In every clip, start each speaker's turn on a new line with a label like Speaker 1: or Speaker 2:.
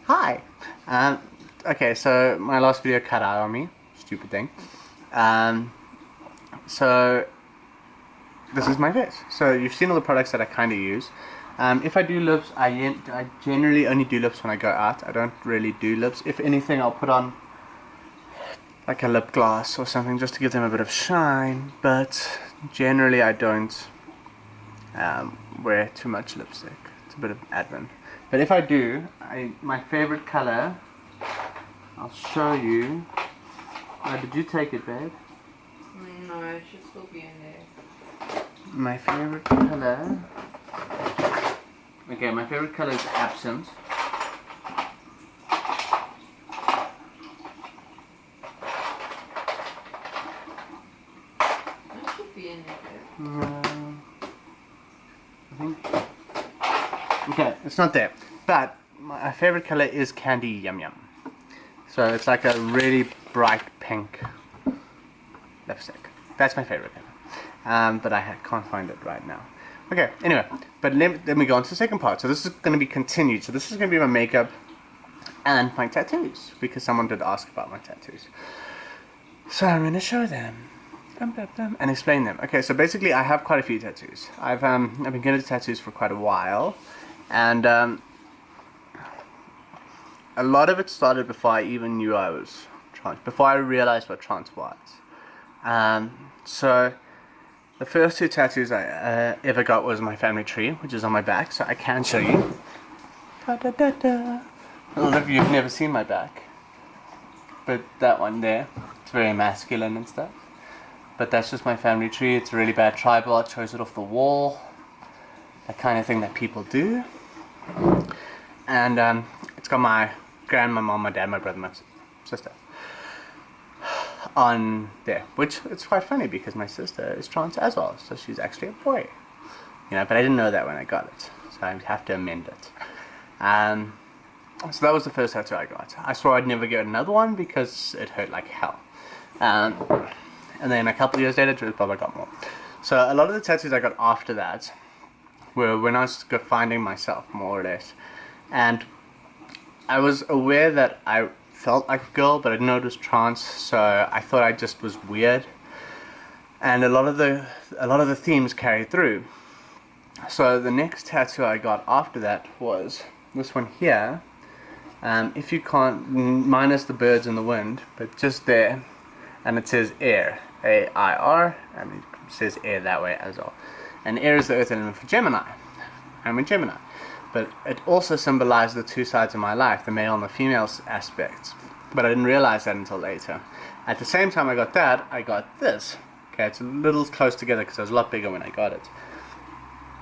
Speaker 1: Hi. Okay, so my last video cut out on me. Stupid thing. Um, so this is my face. So you've seen all the products that I kind of use. If I do lips, I generally only do lips when I go out. I don't really do lips. If anything, I'll put on like a lip gloss or something just to give them a bit of shine. But generally, I don't wear too much lipstick. It's a bit of admin. But if I do, my favorite color, I'll show you. Did you take it, babe?
Speaker 2: No, it should still be in there.
Speaker 1: My favorite color. Okay, my favorite color is Absent.
Speaker 2: It should be in there,
Speaker 1: I think. Okay, it's not there. But my favorite color is Candy Yum Yum. So it's like a really bright pink lipstick. That's my favorite color. But I can't find it right now. Okay, anyway, but let me go on to the second part. So this is going to be continued. So this is going to be my makeup and my tattoos, because someone did ask about my tattoos. So I'm going to show them and explain them. Okay, so basically I have quite a few tattoos. I've been getting tattoos for quite a while, and a lot of it started before I even knew I was trans, before I realized what trans was. So the first two tattoos I ever got was my family tree, which is on my back, so I can show you. A lot of you have never seen my back, but that one there, it's very masculine and stuff. But that's just my family tree. It's a really bad tribal. I chose it off the wall, that kind of thing that people do. And it's got my grandma, mom, my dad, my brother, my sister on there, which it's quite funny because my sister is trans as well, so she's actually a boy, but I didn't know that when I got it, so I have to amend it. So that was the first tattoo I got. I swore I'd never get another one because it hurt like hell, and then a couple of years later, I got more. So a lot of the tattoos I got after that were when I was finding myself, more or less, and I was aware that I felt like a girl, but I didn't know it was trans, so I thought I just was weird. And a lot of the themes carried through. So the next tattoo I got after that was this one here. If you can't, minus the birds and the wind, but just there, and it says air, A-I-R, and it says air that way as well. And air is the earth element for Gemini. I'm a Gemini. But it also symbolized the two sides of my life, the male and the female aspects. But I didn't realize that until later. At the same time I got that, I got this. Okay, it's a little close together because it was a lot bigger when I got it.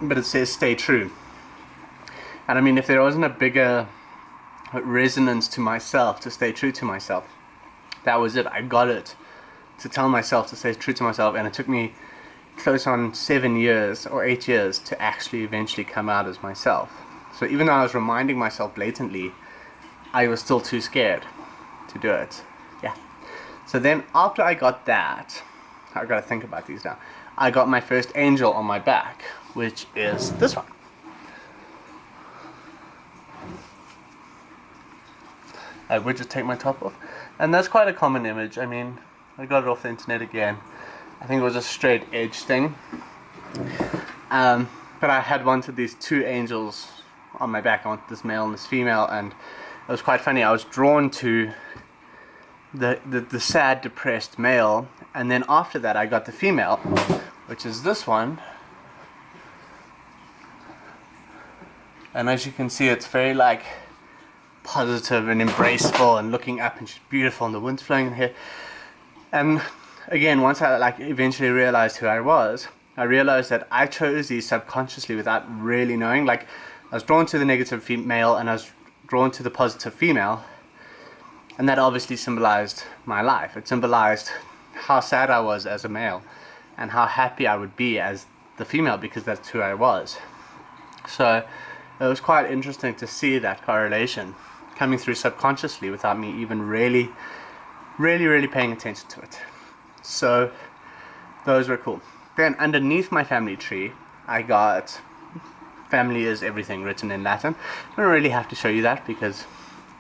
Speaker 1: But it says stay true. And I mean, if there wasn't a bigger resonance to myself, to stay true to myself, that was it. I got it to tell myself to stay true to myself, and it took me close on 7 years or 8 years to actually eventually come out as myself. So even though I was reminding myself blatantly, I was still too scared to do it. Yeah. So then after I got that, I've got to think about these now, I got my first angel on my back, which is this one. I would just take my top off. And that's quite a common image. I mean, I got it off the internet again. I think it was a straight edge thing. But I had wanted these two angels on my back. I wanted this male and this female, and it was quite funny. I was drawn to the sad, depressed male, and then after that I got the female, which is this one. And as you can see, it's very like positive and embraceful and looking up, and she's beautiful, and the wind's flowing in here. And again, once I eventually realized who I was, I realized that I chose these subconsciously without really knowing. Like, I was drawn to the negative male and I was drawn to the positive female, and that obviously symbolized my life. It symbolized how sad I was as a male and how happy I would be as the female, because that's who I was. So it was quite interesting to see that correlation coming through subconsciously without me even really paying attention to it. So those were cool. Then underneath my family tree, I got family is everything written in Latin. I don't really have to show you that because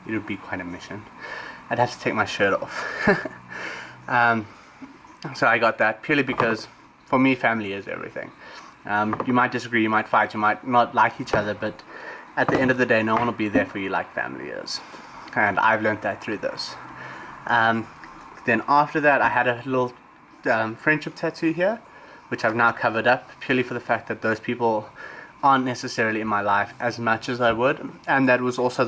Speaker 1: it would be quite a mission. I'd have to take my shirt off. So I got that purely because for me family is everything. You might disagree, you might fight, you might not like each other, but at the end of the day no one will be there for you like family is, and I've learned that through this. Then after that I had a little friendship tattoo here, which I've now covered up purely for the fact that those people aren't necessarily in my life as much as I would, and that was also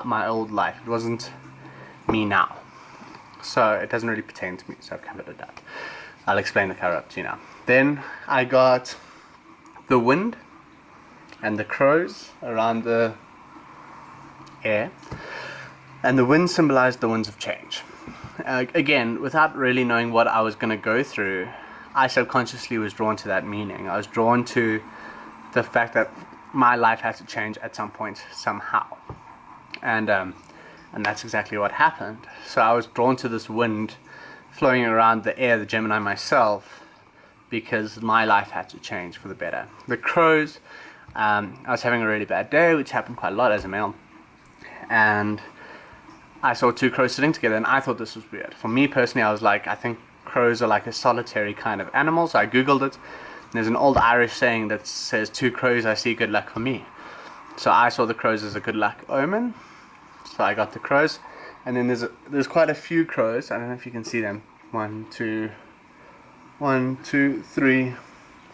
Speaker 1: my old life. It wasn't me now, so it doesn't really pertain to me, so I've covered it up. I'll explain the cover up to you now. Then I got the wind and the crows around the air, and the wind symbolized the winds of change. Again, without really knowing what I was going to go through, I subconsciously was drawn to that meaning. I was drawn to the fact that my life had to change at some point somehow, and that's exactly what happened. So I was drawn to this wind flowing around the air, the Gemini myself, because my life had to change for the better. The crows, I was having a really bad day, which happened quite a lot as a male, and I saw two crows sitting together, and I thought this was weird. For me personally, I was like, I think crows are like a solitary kind of animal, so I googled it. There's an old Irish saying that says, 2 crows I see, good luck for me. So I saw the crows as a good luck omen, so I got the crows. And then there's quite a few crows. I don't know if you can see them. 1, 2, 3,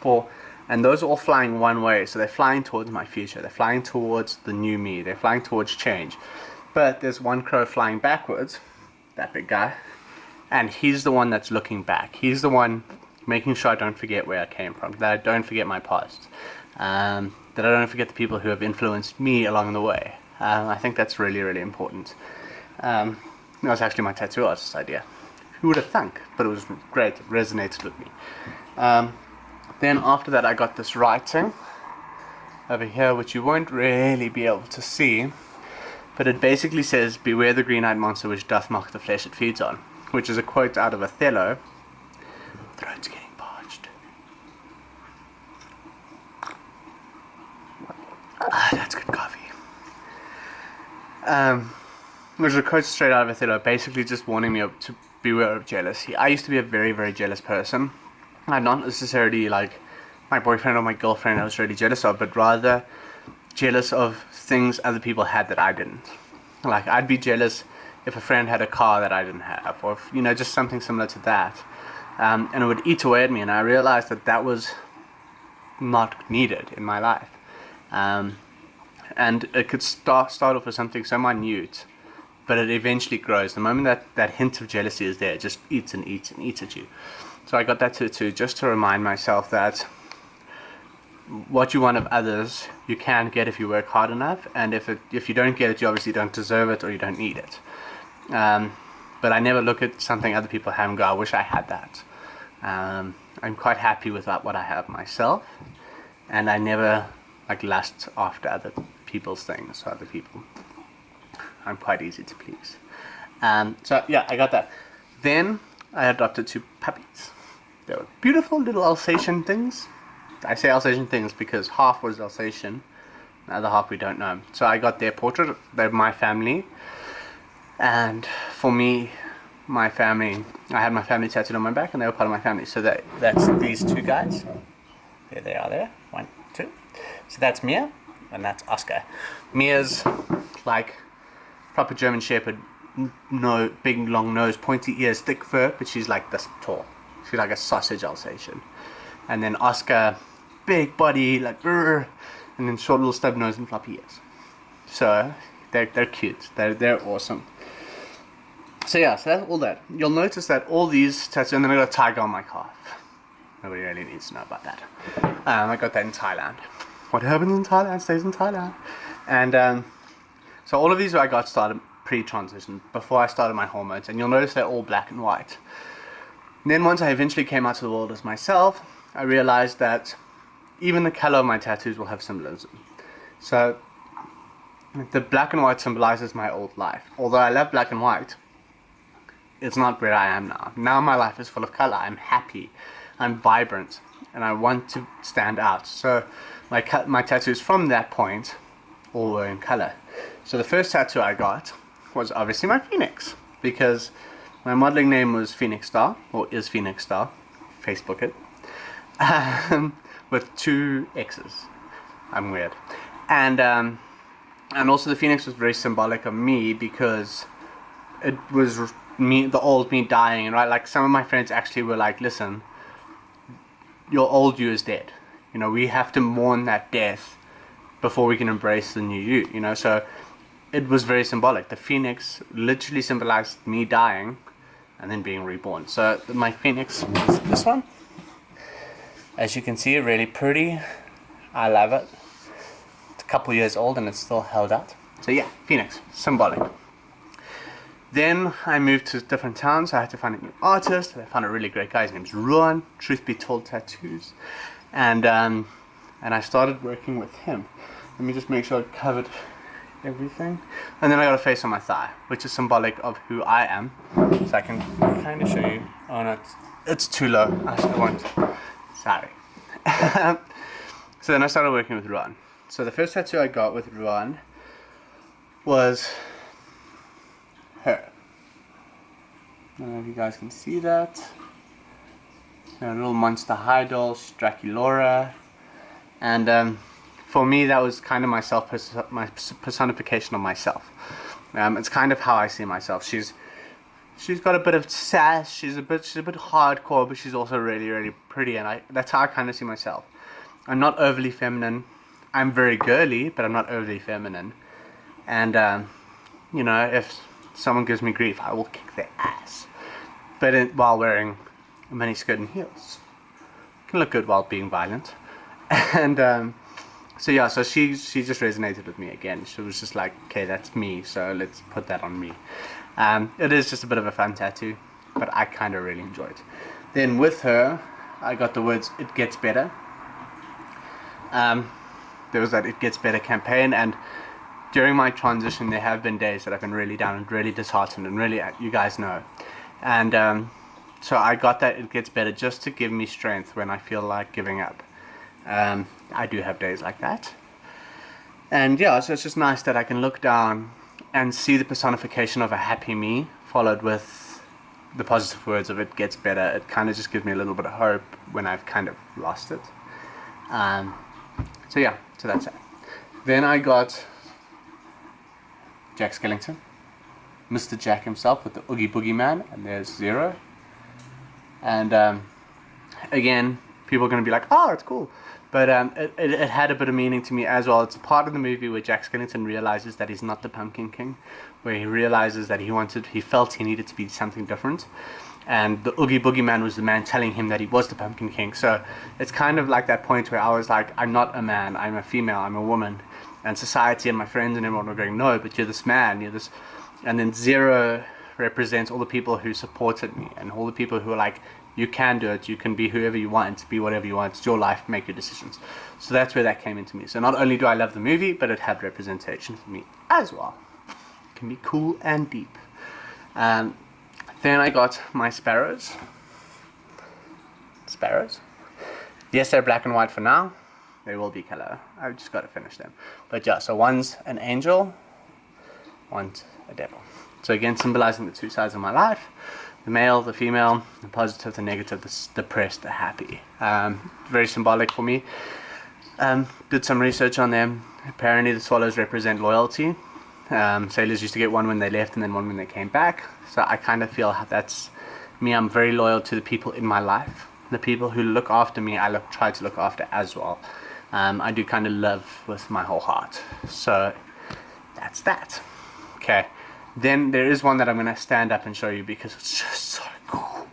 Speaker 1: 4, and those are all flying one way, so they're flying towards my future. They're flying towards the new me. They're flying towards change. But there's one crow flying backwards, that big guy, and he's the one that's looking back. He's the one making sure I don't forget where I came from, that I don't forget my past, that I don't forget the people who have influenced me along the way. I think that's really, really important. That was actually my tattoo artist's idea. Who would have thunk? But it was great. It resonated with me. Then after that I got this writing over here, which you won't really be able to see, but it basically says, "Beware the green-eyed monster which doth mock the flesh it feeds on," which is a quote out of Othello. Throat's getting parched. That's good coffee. Which is a quote straight out of Othello, basically just warning me to beware of jealousy. I used to be a very, very jealous person. I'm not necessarily like my boyfriend or my girlfriend I was really jealous of, but rather jealous of things other people had that I didn't. Like, I'd be jealous if a friend had a car that I didn't have, or if, just something similar to that. And it would eat away at me, and I realized that was not needed in my life. And it could start off with something so minute, but it eventually grows. The moment that hint of jealousy is there, it just eats and eats and eats at you. So I got that too, just to remind myself that what you want of others, you can get if you work hard enough, and if you don't get it, you obviously don't deserve it or you don't need it. But I never look at something other people have and go, I wish I had that. I'm quite happy with what I have myself, and I never lust after other people's things or other people. I'm quite easy to please. So yeah, I got that. Then I adopted 2 puppies. They were beautiful little Alsatian things. I say Alsatian things because half was Alsatian, the other half we don't know. So I got their portrait. They're my family, and for me, my family, I had my family tattooed on my back, and they were part of my family. So that's these 2 guys. There they are. There, 1, 2. So that's Mia, and that's Oscar. Mia's like proper German Shepherd, no big long nose, pointy ears, thick fur, but she's like this tall. She's like a sausage Alsatian. And then Oscar, big body, like and then short little stub nose and floppy ears. So they're cute. They're awesome. So yeah, so that's all that. You'll notice that all these tattoos, and then I got a tiger on my calf. Nobody really needs to know about that. I got that in Thailand. What happens in Thailand stays in Thailand. And so all of these I got started pre-transition, before I started my hormones, and you'll notice they're all black and white. And then once I eventually came out to the world as myself, I realized that even the color of my tattoos will have symbolism. So the black and white symbolizes my old life. Although I love black and white, it's not where I am now. Now my life is full of color. I'm happy, I'm vibrant, and I want to stand out. So my tattoos from that point all were in color. So the first tattoo I got was obviously my Phoenix, because my modeling name was Phoenix Star, or is Phoenix Star, Facebook it, with 2 X's. I'm weird. And also the Phoenix was very symbolic of me, because it was me, the old me dying, and right, like some of my friends actually were like, listen, your old you is dead. You know, we have to mourn that death before we can embrace the new you, you know. So it was very symbolic. The Phoenix literally symbolized me dying and then being reborn. So my Phoenix was this one. As you can see, really pretty. I love it. It's a couple years old and it's still held out. So yeah, Phoenix, symbolic. Then I moved to different towns, so I had to find a new artist. I found a really great guy, his name's Louw, Truth Be Told Tattoos. And I started working with him. Let me just make sure I covered everything. And then I got a face on my thigh, which is symbolic of who I am. So I can kind of show you. Oh no, it's too low. I won't. Sorry. So then I started working with Louw. So the first tattoo I got with Louw was her. I don't know if you guys can see that. A little monster high doll, Draculaura. And for me, that was kind of my personification of myself. It's kind of how I see myself. She's got a bit of sass. She's a bit hardcore, but she's also really, really pretty. And that's how I kind of see myself. I'm not overly feminine. I'm very girly, but I'm not overly feminine. And you know, if someone gives me grief, I will kick their ass. But while wearing a mini skirt and heels, can look good while being violent. And so yeah, so she just resonated with me again. She was just like, okay, that's me, so let's put that on me. It is just a bit of a fun tattoo, but I kind of really enjoy it. Then with her, I got the words "It Gets Better." There was that "It Gets Better" campaign, and during my transition, there have been days that I've been really down and really disheartened, and really, you guys know. And so I got that "It Gets Better" just to give me strength when I feel like giving up. I do have days like that. And yeah, so it's just nice that I can look down and see the personification of a happy me followed with the positive words of "It Gets Better." It kind of just gives me a little bit of hope when I've kind of lost it. So yeah, so that's it. Then I got Jack Skellington, Mr. Jack himself with the Oogie Boogie Man, and there's 0. And again, people are going to be like, oh, it's cool. But it had a bit of meaning to me as well. It's a part of the movie where Jack Skellington realizes that he's not the Pumpkin King, where he realizes that he felt he needed to be something different. And the Oogie Boogie Man was the man telling him that he was the Pumpkin King. So it's kind of like that point where I was like, I'm not a man, I'm a female, I'm a woman. And society and my friends and everyone were going, no, but you're this man, you're this. And then 0 represents all the people who supported me and all the people who were like, you can do it, you can be whoever you want, be whatever you want, it's your life, make your decisions. So that's where that came into me. So not only do I love the movie, but it had representation for me as well. It can be cool and deep. Then I got my sparrows. Sparrows? Yes, they're black and white for now. They will be color. I've just got to finish them. But yeah, so one's an angel, one's a devil. So again, symbolizing the 2 sides of my life. The male, the female, the positive, the negative, the depressed, the happy. Very symbolic for me. Did some research on them. Apparently the swallows represent loyalty. Sailors used to get one when they left and then one when they came back. So I kind of feel that's me. I'm very loyal to the people in my life. The people who look after me, I try to look after as well. I do kind of love with my whole heart. So that's that. Okay. Then there is one that I'm going to stand up and show you because it's just so cool.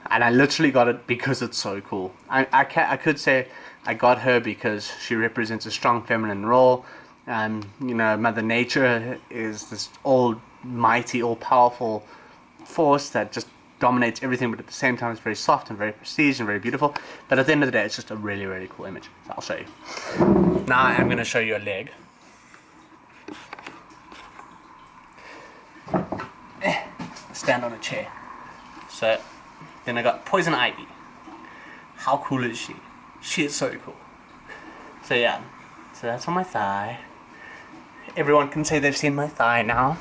Speaker 1: And I literally got it because it's so cool. I could say I got her because she represents a strong feminine role. You know, Mother Nature is this almighty, all-powerful force that just dominates everything, but at the same time it's very soft and very prestige and very beautiful. But at the end of the day, it's just a really, really cool image. So I'll show you. Now I'm going to show you a leg. Stand on a chair. So then I got Poison Ivy. How cool is she? She is so cool. So yeah, so that's on my thigh. everyone can say they've seen my thigh now.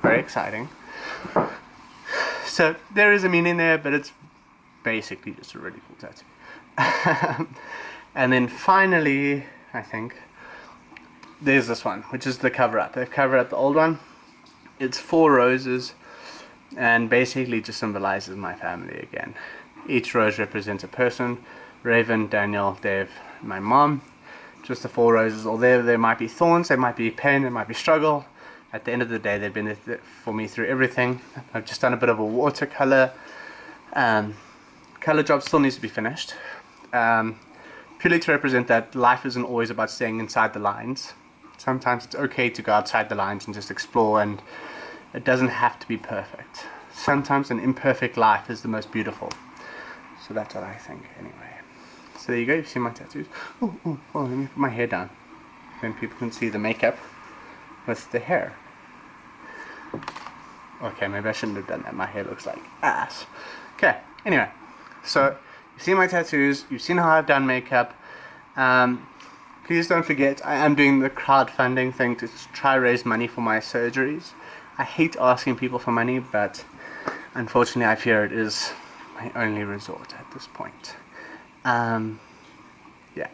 Speaker 1: Very exciting. So there is a meaning there, but it's basically just a really cool tattoo. And then finally, I think, there's this one, which is the cover up. They've covered up the old one. It's 4 roses, and basically just symbolizes my family again. Each rose represents a person: Raven, Daniel, Dave, my mom. Just the 4 roses. Although there might be thorns, there might be pain, there might be struggle, at the end of the day they've been there for me through everything. I've just done a bit of a watercolor. Color job still needs to be finished, purely to represent that life isn't always about staying inside the lines. Sometimes it's okay to go outside the lines and just explore, and it doesn't have to be perfect. Sometimes an imperfect life is the most beautiful. So that's what I think anyway. So there you go, you've seen my tattoos. Oh, let me put my hair down. Then people can see the makeup with the hair. Okay, maybe I shouldn't have done that. My hair looks like ass. Okay, anyway. So, you've seen my tattoos, you've seen how I've done makeup. Please don't forget, I am doing the crowdfunding thing to try raise money for my surgeries. I hate asking people for money, but unfortunately I fear it is my only resort at this point. Yeah.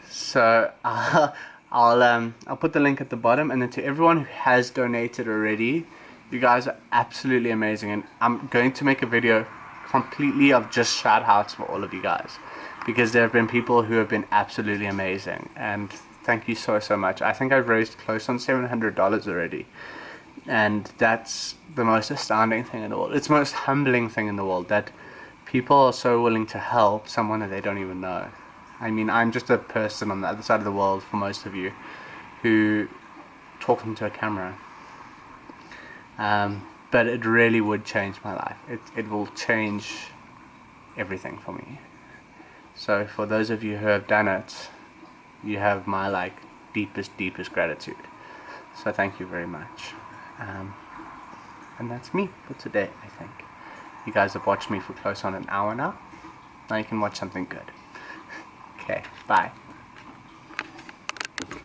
Speaker 1: So I'll put the link at the bottom, and then to everyone who has donated already, you guys are absolutely amazing, and I'm going to make a video completely of just shout outs for all of you guys, because there have been people who have been absolutely amazing, and thank you so much. I think I've raised close on $700 already, and that's the most astounding thing in the world. It's the most humbling thing in the world that people are so willing to help someone that they don't even know. I mean, I'm just a person on the other side of the world for most of you who talk into a camera. But it really would change my life. It will change everything for me. So for those of you who have done it, you have my deepest gratitude. So thank you very much. And that's me for today, I think. You guys have watched me for close on an hour now. Now you can watch something good. Okay, bye.